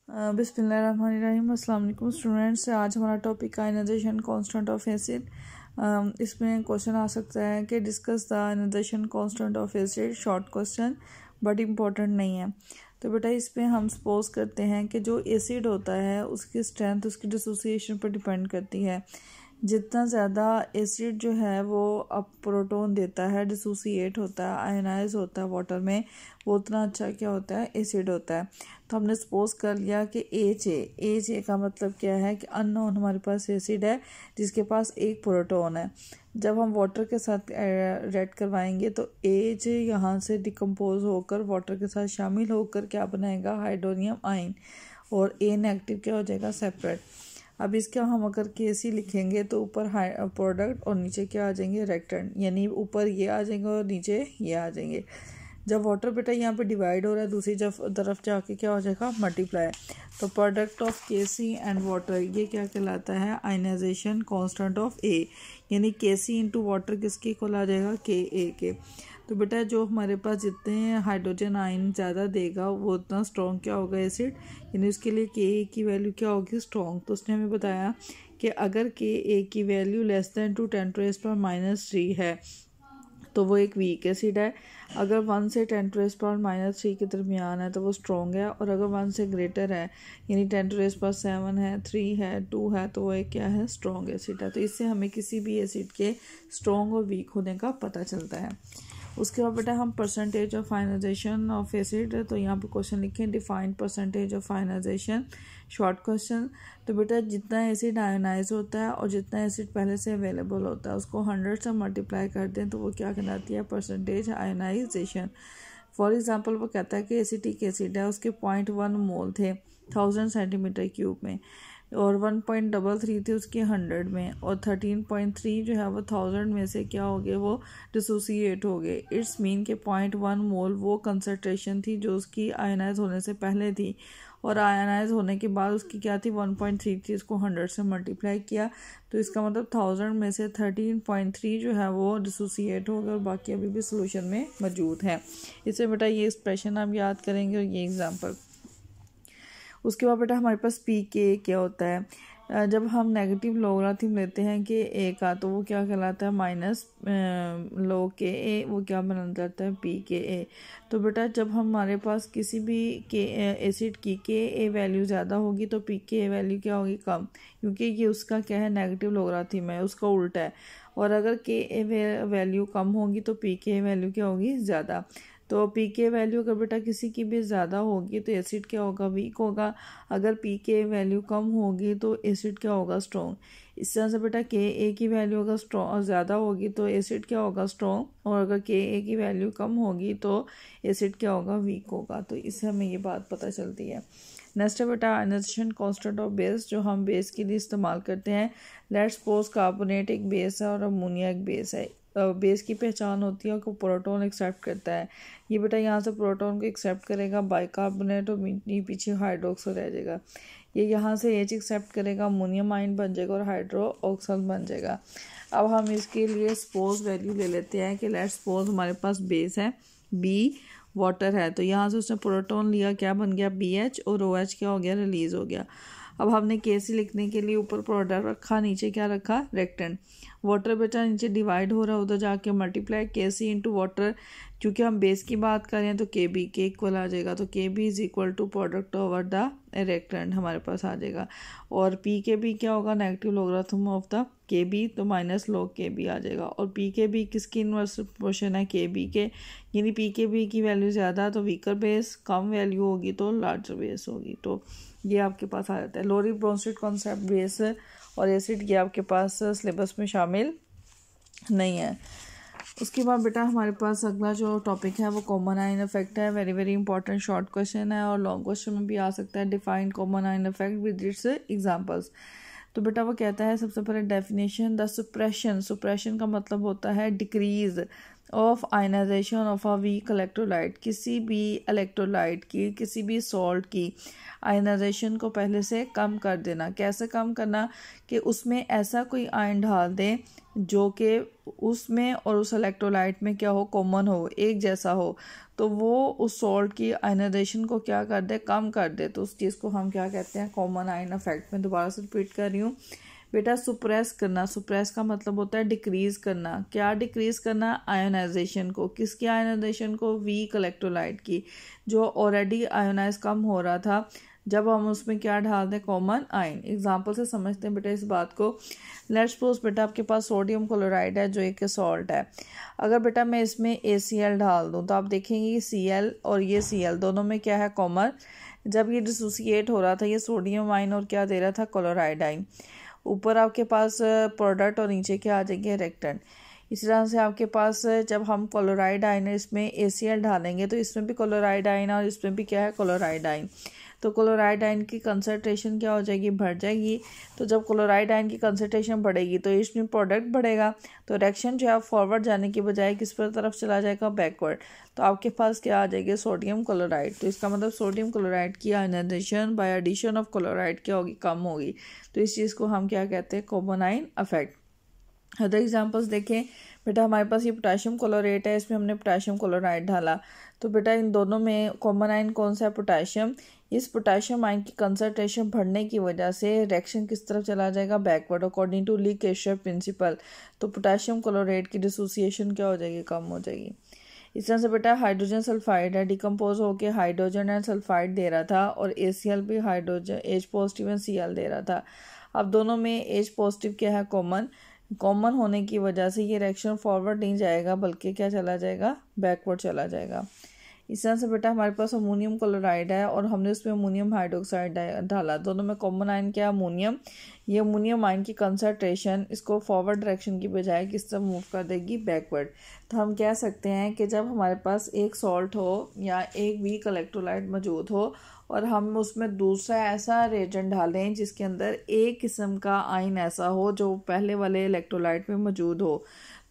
बिस्मिल्लाहिर्रहमानिर्रहीम। अस्सलाम वालेकुम स्टूडेंट्स। आज हमारा topic ionisation constant of acid. इसमें क्वेश्चन आ सकता है कि discuss the ionisation constant of acid. Short question but important नहीं है। तो बेटा इसमें हम सपोज करते हैं कि जो एसिड होता है उसकी स्ट्रेंथ उसकी डिसोसिएशन पर डिपेंड करती है। जितना ज़्यादा एसिड जो है वो अब प्रोटॉन देता है, डिसोसिएट होता है, आयनाइज होता है वाटर में, वो उतना अच्छा क्या होता है, एसिड होता है। तो हमने सपोज कर लिया कि एच ए का मतलब क्या है कि अननोन हमारे पास एसिड है जिसके पास एक प्रोटॉन है। जब हम वाटर के साथ रेड करवाएंगे तो एच यहाँ से डिकम्पोज होकर वाटर के साथ शामिल होकर क्या बनाएगा, हाइड्रोनियम आयन, और ए नेगेटिव क्या हो जाएगा, सेपरेट। अब इसका हम अगर केसी लिखेंगे तो ऊपर प्रोडक्ट और नीचे क्या आ जाएंगे, रिएक्टेंट, यानी ऊपर ये आ जाएंगे और नीचे ये आ जाएंगे। जब वाटर बेटा यहाँ पे डिवाइड हो रहा है दूसरी तरफ जाके क्या हो जाएगा, मल्टीप्लाई। तो product of KC and water ये क्या कहलाता है, आयनाइजेशन कांस्टेंट ऑफ ए, यानी केसी इंटू वाटर किसके इक्वल आ जाएगा, के ए के। तो बेटा जो हमारे पास जितने हाइड्रोजन आयन ज़्यादा देगा वो उतना स्ट्रॉन्ग क्या होगा, एसिड, यानी उसके लिए के ए की वैल्यू क्या होगी, स्ट्रॉन्ग। तो उसने हमें बताया कि अगर के ए की वैल्यू लेस देन 2 × 10⁻³ है तो वो एक वीक एसिड है। अगर 1 से 10⁻³ के दरमियान है तो वो स्ट्रॉन्ग है, और अगर 1 से ग्रेटर है यानी 10⁻7 है, 3 है, 2 है, तो वो एक क्या है, स्ट्रॉन्ग एसिड है। तो इससे हमें किसी भी एसिड के स्ट्रॉन्ग और वीक होने का पता चलता है। उसके बाद बेटा हम percentage of ionization of acid, तो यहाँ पे क्वेश्चन लिखें, define percentage of ionisation, short question. तो बेटा जितना एसिड आयनाइज होता है और जितना एसिड पहले से अवेलेबल होता है उसको 100 से मल्टीप्लाई कर दें तो वो क्या कहलाती है, परसेंटेज आयनाइजेशन। फॉर एग्जांपल वो कहता है कि एसिटिक एसिड है, उसके 0.1 मोल थे 1000 cm³ में, और 1.33 थे उसके 100 में, और 13.3 जो है वो 1000 में से क्या हो गए, वो डिसोसिएट हो गए। इट्स मीन के 0.1 मोल वो कंसनट्रेशन थी जो उसकी आयनाइज होने से पहले थी, और आयनाइज होने के बाद उसकी क्या थी, 1.3 थी। इसको 100 से मल्टीप्लाई किया तो इसका मतलब 1000 में से 13.3 जो है वो डिसोसिएट हो गए, और बाकी अभी भी सोल्यूशन में मौजूद है। इससे बेटा ये एक्सप्रेशन आप याद करेंगे और ये एग्जाम्पल। उसके बाद बेटा हमारे पास पी के क्या होता है, जब हम नेगेटिव लोगरिथम लेते हैं कि ए का तो वो क्या कहलाता है, माइनस log के ए, वो क्या बन जाता है, पी के ए। तो बेटा जब हमारे पास किसी भी के एसिड की के ए वैल्यू ज़्यादा होगी तो पी के ए वैल्यू क्या होगी, कम, क्योंकि ये उसका क्या है, नेगेटिव लोगरिथम है, उसका उल्टा है। और अगर के ए वैल्यू कम होगी तो पी के ए वैल्यू क्या होगी, ज़्यादा। तो पी के वैल्यू अगर बेटा किसी की भी ज़्यादा होगी तो एसिड क्या होगा, वीक होगा। अगर पी के वैल्यू कम होगी तो एसिड क्या होगा, स्ट्रॉन्ग। इस तरह से बेटा के ए की वैल्यू अगर स्ट्रॉन्ग ज़्यादा होगी तो एसिड क्या होगा, स्ट्रॉन्ग, और अगर के ए की वैल्यू कम होगी तो एसिड क्या होगा, वीक होगा। तो इससे हमें ये बात पता चलती है। नेक्स्ट है बेटा आयनाइजेशन कांस्टेंट ऑफ बेस, जो हम बेस के लिए इस्तेमाल करते हैं। लेट्स सपोज कार्बोनेट एक बेस है और अमोनिया एक बेस है। बेस की पहचान होती है कि प्रोटॉन एक्सेप्ट करता है। ये बेटा यहाँ से प्रोटॉन को एक्सेप्ट करेगा बाइकार्बोनेट, और पीछे हाइड्रोक्सल रह जाएगा। ये यहाँ से एच एक्सेप्ट करेगा, अमोनियम आयन बन जाएगा और हाइड्रोक्सल बन जाएगा। अब हम इसके लिए सपोज वैल्यू ले लेते हैं कि लेट्स सपोज हमारे पास बेस है बी, वाटर है, तो यहाँ से उसने प्रोटॉन लिया, क्या बन गया, BH, और OH क्या हो गया, रिलीज हो गया। अब हमने केसी लिखने के लिए ऊपर प्रोडक्ट रखा, नीचे क्या रखा, रिएक्टेंट। वाटर बेटा नीचे डिवाइड हो रहा है, उधर जाके मल्टीप्लाई, केसी इंटू वाटर, क्योंकि हम बेस की बात करें तो के बी के इक्वल आ जाएगा, तो K B is equal to product over the reactant हमारे पास आ जाएगा। और पी के बी क्या होगा, नेगेटिव लोगरिथम ऑफ द के बी, तो माइनस log के बी आ जाएगा। और पी के बी किसकी इनवर्स प्रोपोर्शन है, के बी के, यानी पी के बी की वैल्यू ज़्यादा तो वीकर बेस, कम वैल्यू होगी तो लार्जर बेस होगी। तो ये आपके पास आ जाता है। लोरी ब्रोंस्टेड कॉन्सेप्ट बेस और एसिड ये आपके पास सिलेबस में शामिल नहीं है। उसके बाद बेटा हमारे पास अगला जो टॉपिक है वो कॉमन आयन इफेक्ट है। Very very important short question है और लॉन्ग क्वेश्चन में भी आ सकता है। Define common ion effect with its examples. तो बेटा वो कहता है सबसे पहले डेफिनेशन, द सुप्रेशन का मतलब होता है decrease, of ionization of a weak electrolyte, किसी भी इलेक्ट्रोलाइट की, किसी भी सॉल्ट की आयनाइजेशन को पहले से कम कर देना। कैसे कम करना कि उसमें ऐसा कोई आयन डाल दें जो कि उसमें और उस इलेक्ट्रोलाइट में क्या हो, कॉमन हो, एक जैसा हो, तो वो उस सॉल्ट की आयनाइजेशन को क्या कर दे, कम कर दे। तो उस चीज़ को हम क्या कहते हैं, कॉमन आयन इफेक्ट। मैं दोबारा से रिपीट कर रही हूँ बेटा, सुप्रेस करना, सुप्रेस का मतलब होता है डिक्रीज करना। क्या डिक्रीज करना, आयोनाइजेशन को। किसकी आयोनाइजेशन को, वीक इलेक्ट्रोलाइट की, जो ऑलरेडी आयोनाइज कम हो रहा था, जब हम उसमें क्या डाल दें, कॉमन आयन। एग्जांपल से समझते हैं बेटा इस बात को। लेट्स सपोज बेटा आपके पास सोडियम क्लोराइड है जो एक सॉल्ट है। अगर बेटा मैं इसमें ACl डाल दूं तो आप देखेंगे कि Cl और ये Cl दोनों में क्या है, कॉमन। जब ये डिसोसिएट हो रहा था ये सोडियम आयन और क्या दे रहा था, क्लोराइड आयन। ऊपर आपके पास प्रोडक्ट और नीचे क्या आ जाएंगे, रिएक्टेंट। इसी तरह से आपके पास जब हम क्लोराइड आयन इसमें ACl डालेंगे तो इसमें भी क्लोराइड आयन और इसमें भी क्या है, क्लोराइड आयन। तो क्लोराइड आयन की कंसंट्रेशन क्या हो जाएगी, बढ़ जाएगी। तो जब क्लोराइड आयन की कंसंट्रेशन बढ़ेगी तो इसमें प्रोडक्ट बढ़ेगा। तो रिएक्शन जो है फॉरवर्ड जाने की बजाय किस पर तरफ चला जाएगा, बैकवर्ड। तो आपके पास क्या आ जाएगी, सोडियम क्लोराइड। तो इसका मतलब सोडियम क्लोराइड की ionization by addition of chloride क्या होगी, कम होगी। तो इस चीज़ को हम क्या कहते हैं, common ion effect. Other examples देखें बेटा, हमारे पास ये पोटेशियम क्लोरेट है, इसमें हमने पोटेशियम क्लोराइड डाला। तो बेटा इन दोनों में कॉमन आयन कौन सा है, पोटेशियम। इस पोटेशियम आयन की कंसंट्रेशन बढ़ने की वजह से रिएक्शन किस तरफ चला जाएगा, बैकवर्ड, अकॉर्डिंग टू ली केशर प्रिंसिपल। तो पोटेशियम क्लोरेट की डिसोसिएशन क्या हो जाएगी, कम हो जाएगी। इस तरह से बेटा हाइड्रोजन सल्फाइड है, डिकम्पोज होकर हाइड्रोजन एंड सल्फाइड दे रहा था, और ACl भी hydrogen H positive and Cl दे रहा था। अब दोनों में H पॉजिटिव क्या है, कॉमन। कॉमन होने की वजह से ये रिएक्शन फॉरवर्ड नहीं जाएगा बल्कि क्या चला जाएगा, बैकवर्ड चला जाएगा। इस तरह से बेटा हमारे पास अमोनियम क्लोराइड है और हमने उसमें अमोनियम हाइड्रोक्साइड डाला। दोनों में कॉमन आयन क्या, अमोनियम। ये अमोनियम आयन की कंसंट्रेशन इसको फॉरवर्ड डायरेक्शन की बजाय किस तरफ मूव कर देगी, बैकवर्ड। तो हम कह सकते हैं कि जब हमारे पास एक सॉल्ट हो या एक वीक इलेक्ट्रोलाइट मौजूद हो और हम उसमें दूसरा ऐसा रिएजेंट डालें जिसके अंदर एक किस्म का आयन ऐसा हो जो पहले वाले इलेक्ट्रोलाइट में मौजूद हो,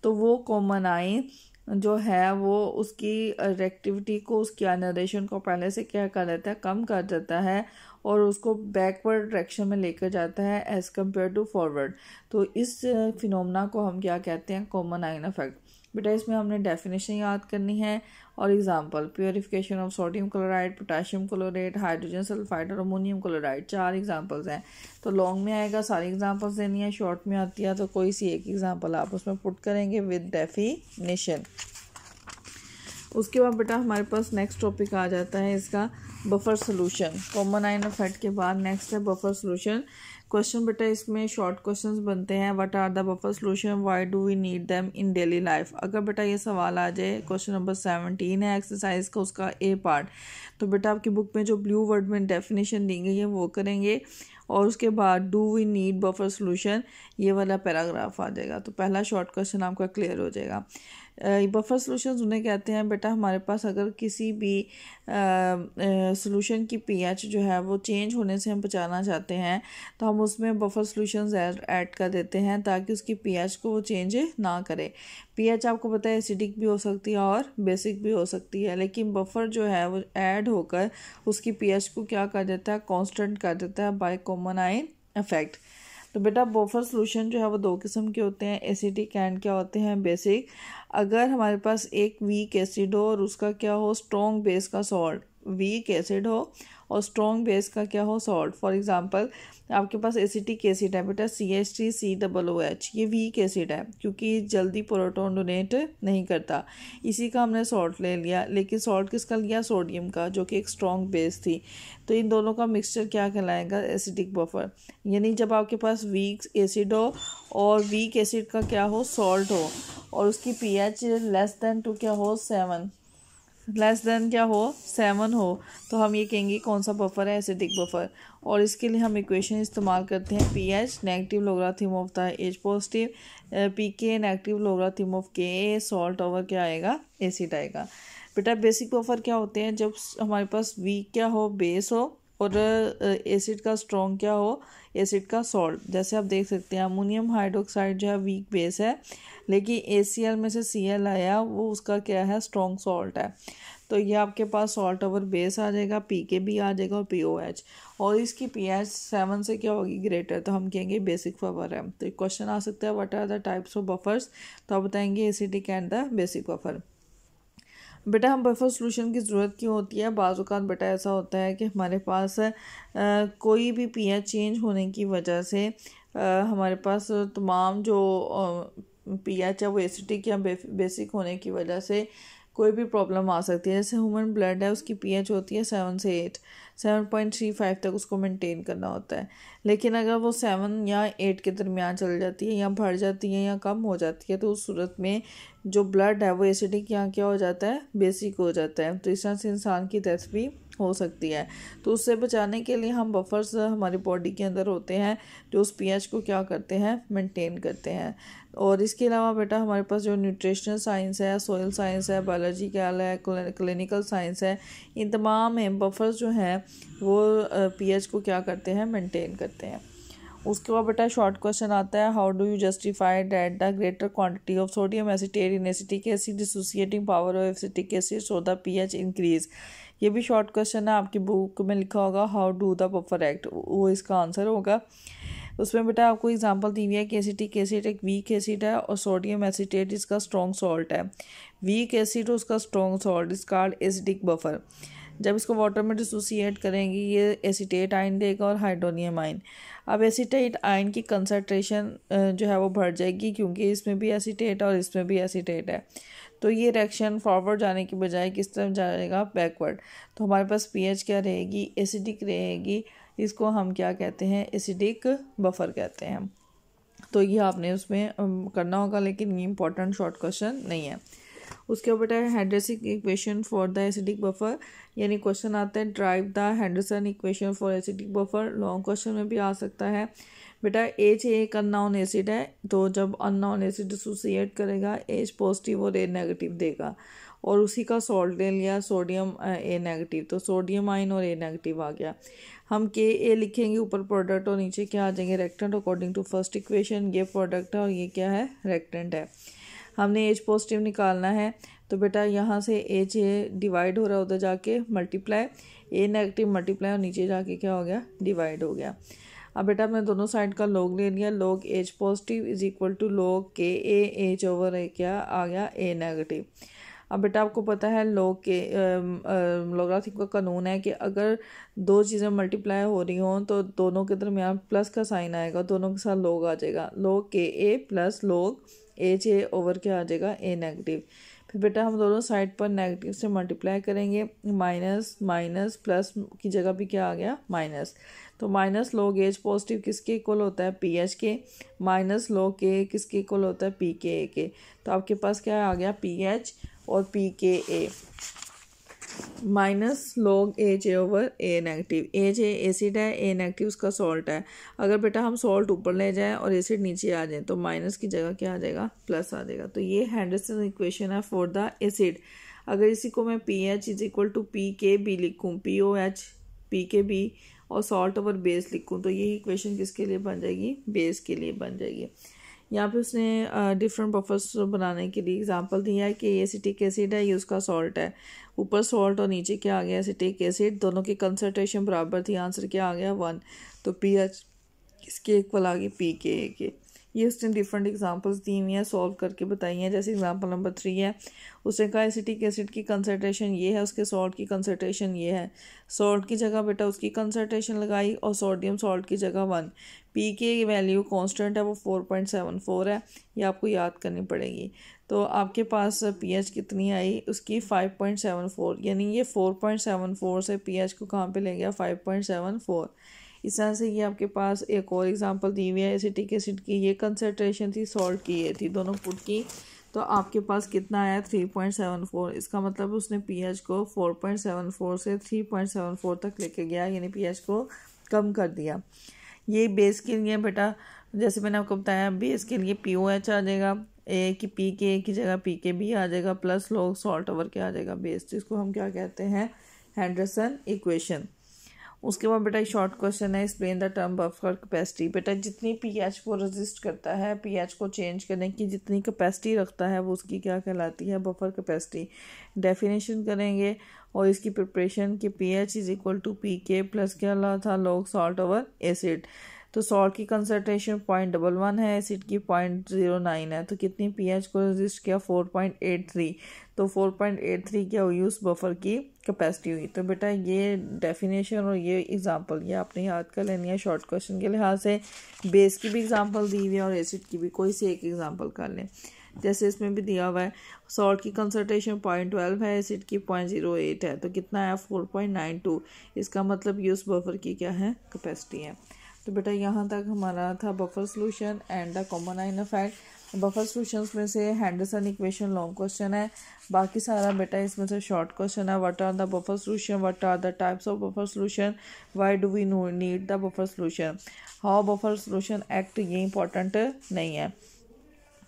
तो वो कॉमन आयन जो है वो उसकी रिएक्टिविटी को, उसकी आयनाइजेशन को पहले से क्या कर देता है, कम कर देता है और उसको बैकवर्ड डायरेक्शन में लेकर जाता है एज कम्पेयर टू फॉरवर्ड। तो इस फिनोमेना को हम क्या कहते हैं, कॉमन आयन इफेक्ट। बेटा इसमें हमने डेफिनेशन याद करनी है और example, purification of sodium chloride, potassium chlorate, hydrogen sulphide और अमोनियम क्लोराइड, 4 एग्जांपल्स हैं। तो लॉन्ग में आएगा, सारी एग्जांपल्स देनी है। शॉर्ट में आती है तो कोई सी एक एग्जांपल आप उसमें पुट करेंगे विद डेफिनेशन। उसके बाद बेटा हमारे पास नेक्स्ट टॉपिक आ जाता है इसका, buffer solution. Common ion effect के बाद नेक्स्ट है बफर सोल्यूशन। क्वेश्चन बेटा इसमें शॉर्ट क्वेश्चंस बनते हैं। What are the buffer solution, why do we need them in daily life. अगर बेटा ये सवाल आ जाए, क्वेश्चन नंबर 17 है एक्सरसाइज का, उसका A पार्ट, तो बेटा आपकी बुक में जो ब्लू वर्ड में डेफिनेशन दी गई है वो करेंगे और उसके बाद do we need buffer solution, ये वाला पैराग्राफ आ जाएगा। तो पहला शॉर्ट क्वेश्चन आपका क्लियर हो जाएगा। बफर सोल्यूशन उन्हें कहते हैं बेटा, हमारे पास अगर किसी भी सोल्यूशन की pH जो है वो चेंज होने से हम बचाना चाहते हैं तो हम उसमें बफर सोल्यूशंस ऐड कर देते हैं ताकि उसकी pH को वो चेंज ना करे। pH आपको पता है एसिडिक भी हो सकती है और बेसिक भी हो सकती है, लेकिन बफर जो है वो ऐड होकर उसकी pH को क्या कर देता है, कांस्टेंट कर देता है बाय कॉमन आयन इफेक्ट। तो बेटा बफर सोल्यूशन जो है वो 2 किस्म के होते हैं, एसिडिक एंड क्या होते हैं, बेसिक। अगर हमारे पास एक वीक एसिड हो और उसका क्या हो, स्ट्रॉन्ग बेस का सॉल्ट, वीक एसिड हो और स्ट्रॉन्ग बेस का क्या हो, सॉल्ट। फॉर एग्जांपल आपके पास एसिटिक एसिड है बेटा CH3COOH, ये वीक एसिड है क्योंकि जल्दी प्रोटॉन डोनेट नहीं करता, इसी का हमने सॉल्ट ले लिया। लेकिन सॉल्ट किसका लिया, सोडियम का, जो कि एक स्ट्रॉन्ग बेस थी। तो इन दोनों का मिक्सचर क्या कहलाएगा, एसिडिक बफर। यानी जब आपके पास वीक एसिड हो और वीक एसिड का क्या हो, सॉल्ट हो और उसकी pH लेस देन टू क्या हो, 7, लेस देन क्या हो, 7 हो, तो हम ये कहेंगे कौन सा बफर है, एसिडिक बफर। और इसके लिए हम इक्वेशन इस्तेमाल करते हैं, pH negative logarithm of the H positive, pK negative logarithm of Ka, salt over क्या आएगा, एसिड आएगा। बेटा बेसिक बफर क्या होते हैं, जब हमारे पास वीक क्या हो, बेस हो और एसिड का स्ट्रॉन्ग क्या हो, एसिड का सॉल्ट। जैसे आप देख सकते हैं अमोनियम हाइड्रोक्साइड जो है वीक बेस है, लेकिन ACl में से Cl आया वो उसका क्या है, स्ट्रॉन्ग सॉल्ट है। तो ये आपके पास सॉल्ट ओवर बेस आ जाएगा, pKb आ जाएगा और POH, और इसकी pH 7 से क्या होगी, ग्रेटर, तो हम कहेंगे बेसिक बफर है। तो क्वेश्चन आ सकता है what are the types of buffers, तो आप बताएंगे acidic and the basic buffer. बेटा हम बफर सॉल्यूशन की ज़रूरत क्यों होती है, बाज़ औक़ात बेटा ऐसा होता है कि हमारे पास कोई भी pH चेंज होने की वजह से हमारे पास तमाम जो pH है वो एसिडिक या बेसिक होने की वजह से कोई भी प्रॉब्लम आ सकती है। जैसे ह्यूमन ब्लड है, उसकी pH होती है 7 से 8, 7.35 तक उसको मेंटेन करना होता है। लेकिन अगर वो 7 या 8 के दरमियान चल जाती है या बढ़ जाती है या कम हो जाती है, तो उस सूरत में जो ब्लड है वो एसिडिक या क्या हो जाता है, बेसिक हो जाता है। तो इस तरह से इंसान की डेथ भी हो सकती है। तो उससे बचाने के लिए हम बफर्स हमारी बॉडी के अंदर होते हैं जो उस pH को क्या करते हैं, मेंटेन करते हैं। और इसके अलावा बेटा हमारे पास जो न्यूट्रिशनल साइंस है, सोयल साइंस है, बायोलॉजिकल है, क्लिनिकल साइंस है, इन तमाम में बफर्स जो हैं वो pH को क्या करते हैं, मेंटेन करते हैं। उसके बाद बेटा शॉर्ट क्वेश्चन आता है, how do you justify that the greater quantity of sodium acetate in acetic acid dissociating power of acetic acid so the pH increase. ये भी शॉर्ट क्वेश्चन है, आपकी बुक में लिखा होगा how do the buffer act, वो इसका answer होगा। उसमें बेटा आपको एग्जांपल दी हुई है कि एसिटिक एसिड एक वीक एसिड है और सोडियम एसिटेट इसका स्ट्रॉन्ग सॉल्ट है। वीक एसिड उसका strong salt is called acidic buffer. जब इसको वाटर में डिसोसिएट करेंगे ये एसिटेट आयन देगा और हाइड्रोनियम आयन। अब एसिटेट आयन की कंसनट्रेशन जो है वो बढ़ जाएगी क्योंकि इसमें भी एसिटेट और इसमें भी एसिटेट है। तो ये रिएक्शन फॉरवर्ड जाने की बजाय किस तरफ जाएगा, बैकवर्ड। तो हमारे पास pH क्या रहेगी, एसिडिक रहेगी। इसको हम क्या कहते हैं, एसिडिक बफर कहते हैं। तो ये आपने उसमें करना होगा, लेकिन ये इंपॉर्टेंट शॉर्ट क्वेश्चन नहीं है। उसके ऊपर है Henderson equation for the acidic buffer, यानी क्वेश्चन आता है drive the Henderson equation for acidic buffer. Long question में भी आ सकता है। बेटा H एक अननोन एसिड है, तो जब अननोन एसिड डिसोसिएट करेगा H पॉजिटिव और A नेगेटिव देगा, और उसी का सॉल्ट ले लिया सोडियम A नेगेटिव, तो सोडियम आयन और A नेगेटिव आ गया। हम Ka लिखेंगे ऊपर प्रोडक्ट और नीचे क्या आ जाएंगे, reactant according to first equation. ये प्रोडक्ट है और ये क्या है, रेक्टेंट है। हमने H पॉजिटिव निकालना है, तो बेटा यहाँ से H डिवाइड हो रहा है, उधर जाके मल्टीप्लाई, A नेगेटिव मल्टीप्लाई और नीचे जाके क्या हो गया, डिवाइड हो गया। अब बेटा हमने दोनों साइड का लॉग ले लिया, log H positive is equal to log Ka H over A क्या आ गया, A नेगेटिव। अब बेटा आपको पता है लॉग के लॉगरिथम का कानून है कि अगर दो चीज़ें मल्टीप्लाई हो रही हों तो दोनों के दरमियान प्लस का साइन आएगा, दोनों के साथ लॉग आ जाएगा, log Ka plus log H over क्या आ जाएगा, A नेगेटिव। फिर बेटा हम दोनों साइड पर नेगेटिव से मल्टीप्लाई करेंगे, माइनस माइनस प्लस की जगह भी क्या आ गया, माइनस। तो माइनस लॉग H पॉजिटिव किसके इक्वल होता है, pH के, माइनस लॉग K किसके इक्वल होता है, pKa के। तो आपके पास क्या आ गया, pH और pKa minus log H over A negative. H acid है, A नेगेटिव उसका सॉल्ट है। अगर बेटा हम सॉल्ट ऊपर ले जाएं और एसिड नीचे आ जाए तो माइनस की जगह क्या आ जाएगा, प्लस आ जाएगा। तो ये हेंडरसन इक्वेशन है फॉर द एसिड। अगर इसी को मैं pH is equal to pKb लिखूँ, POH pKb और सॉल्ट ओवर बेस लिखूँ, तो ये इक्वेशन किसके लिए बन जाएगी, बेस के लिए बन जाएगी। यहाँ पे उसने डिफरेंट बफर्स बनाने के लिए एग्जांपल दिया है कि एसिटिक एसिड है, ये उसका सॉल्ट है, ऊपर सॉल्ट और नीचे क्या आ गया, एसिटिक एसिड, दोनों की कंसंट्रेशन बराबर थी, आंसर क्या आ गया 1। तो pH किसके इक्वल आ गई, pKa के। ये उसने डिफरेंट एग्जांपल्स दी हुई हैं, सॉल्व करके बताई हैं। जैसे एग्जांपल नंबर 3 है, उसने कहा एसिटिक एसिड की कंसंट्रेशन ये है, उसके सॉल्ट की कंसंट्रेशन ये है। सॉल्ट की जगह बेटा उसकी कंसंट्रेशन लगाई और सोडियम सॉल्ट की जगह 1। पी की वैल्यू कांस्टेंट है, वो 4.74 है, ये आपको याद करनी पड़ेगी। तो आपके पास pH कितनी आई, उसकी 5.74, यानी ये 4.74 से pH को कहाँ पे ले गया, 5.74। इस तरह से ये आपके पास एक और एग्जांपल दी हुई है, एसिटिक एसिड की ये कंसंट्रेशन थी, सॉल्ट की ये थी, दोनों पुट की, तो आपके पास कितना आया 3.74। इसका मतलब उसने pH को 4.74 से 3.74 तक लेके गया, यानी pH को कम कर दिया। ये बेस के लिए बेटा जैसे मैंने आपको बताया, बेस के लिए POH आ जाएगा, A की pKa की जगह pKb आ जाएगा, प्लस लॉग सॉल्ट ओवर क्या आ जाएगा, बेस। तो इसको हम क्या कहते हैं, हेंडरसन इक्वेशन। उसके बाद बेटा शॉर्ट क्वेश्चन है, explain the term buffer capacity. बेटा जितनी पीएच को रेजिस्ट करता है, पीएच को चेंज करने की जितनी कैपेसिटी रखता है वो उसकी क्या कहलाती है, बफर कैपेसिटी। डेफिनेशन करेंगे और इसकी प्रिपरेशन कि pH is equal to P K plus क्या ला था, लॉग सॉल्ट ओवर एसिड। तो सॉल्ट की कंसनट्रेशन 0.11 है, एसिड की 0.09 है, तो कितनी पीएच को रेजिस्ट किया, 4.83। तो 4.83 क्या हुई उस बफर की कैपेसिटी हुई। तो बेटा ये डेफिनेशन और ये एग्जांपल ये आपने याद कर लेनी है शॉर्ट क्वेश्चन के लिहाज से। बेस की भी एग्जांपल दी हुई है और एसिड की भी, कोई से एक एग्जांपल कर लें। जैसे इसमें भी दिया हुआ है सॉल्ट की कंसनट्रेशन 0.12 है, एसिड की 0.08 है, तो कितना है 4.92। इसका मतलब ये उस बफर की क्या है, कैपेसिटी है। तो बेटा यहाँ तक हमारा था buffer solution and the common आइन इफेक्ट। बफर सोल्यूशंस में से हैंडरसन इक्वेशन लॉन्ग क्वेश्चन है, बाकी सारा बेटा इसमें से शॉर्ट क्वेश्चन है। What are the buffer solution, what are the types of buffer solution, why do we need the buffer solution, how buffer solution act, ये इंपॉर्टेंट नहीं है।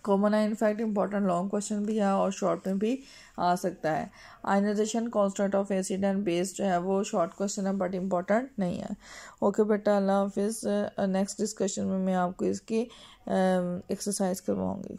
कॉमन आइन इफेक्ट इंपॉर्टेंट लॉन्ग क्वेश्चन भी है और short में भी आ सकता है। Ionization constant of acid and base जो है वो शॉर्ट क्वेश्चन है बट इम्पॉर्टेंट नहीं है। ओके बेटा, अल्लाह हाफिज़। नेक्स्ट डिस्कशन में मैं आपको इसकी एक्सरसाइज करवाऊँगी।